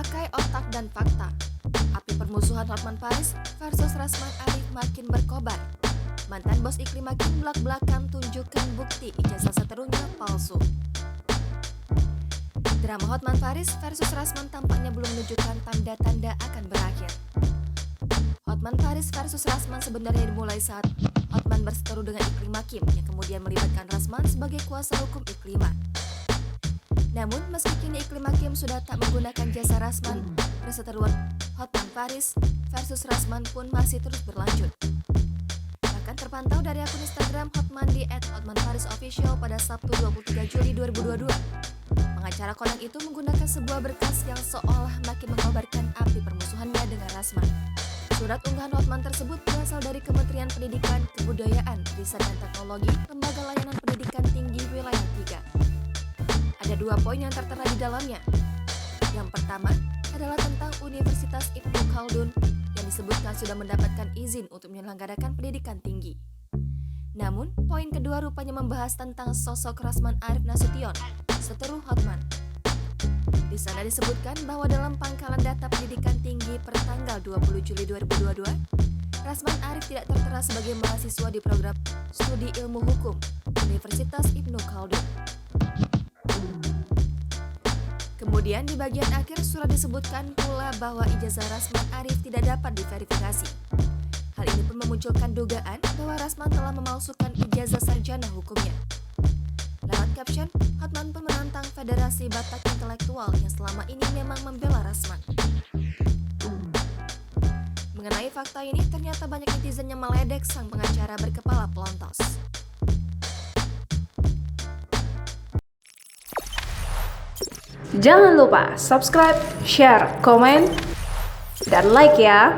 Pakai otak dan fakta. Api permusuhan Hotman Paris versus Rasman Arif makin berkobar. Mantan bos Iklim makin belak-belakan tunjukkan bukti ijazah seterunya palsu. Drama Hotman Paris versus Rasman tampaknya belum menunjukkan tanda-tanda akan berakhir. Hotman Paris versus Rasman sebenarnya dimulai saat Hotman berseteru dengan Iklim Hakim yang kemudian melibatkan Rasman sebagai kuasa hukum Iklima. Namun, meski kini Iklim Hakim sudah tak menggunakan jasa Rasman, perseteruan Hotman Paris versus Rasman pun masih terus berlanjut. Bahkan terpantau dari akun Instagram Hotman di @hotmanparisofficial pada Sabtu 23 Juli 2022. Pengacara konon itu menggunakan sebuah berkas yang seolah makin mengobarkan api permusuhannya dengan Rasman. Surat unggahan Hotman tersebut berasal dari Kementerian Pendidikan, Kebudayaan, Riset dan Teknologi, Lembaga Layanan Pendidikan Tinggi Wilayah 3. Ada 2 poin yang tertera di dalamnya. Yang pertama adalah tentang Universitas Ibnu Khaldun yang disebutkan sudah mendapatkan izin untuk menyelenggarakan pendidikan tinggi. Namun, poin kedua rupanya membahas tentang sosok Rasman Arif Nasution, seteru Hotman. Di sana disebutkan bahwa dalam pangkalan data pendidikan tinggi per tanggal 20 Juli 2022, Rasman Arif tidak tertera sebagai mahasiswa di program studi ilmu hukum Universitas Ibnu Khaldun. Kemudian di bagian akhir surat disebutkan pula bahwa ijazah Rasman Arif tidak dapat diverifikasi. Hal ini pun memunculkan dugaan bahwa Rasman telah memalsukan ijazah sarjana hukumnya. Lewat caption, Hotman pun menantang Federasi Batak Intelektual yang selama ini memang membela Rasman. Mengenai fakta ini, ternyata banyak netizen yang meledek sang pengacara berkepala pelontos. Jangan lupa subscribe, share, komen, dan like ya!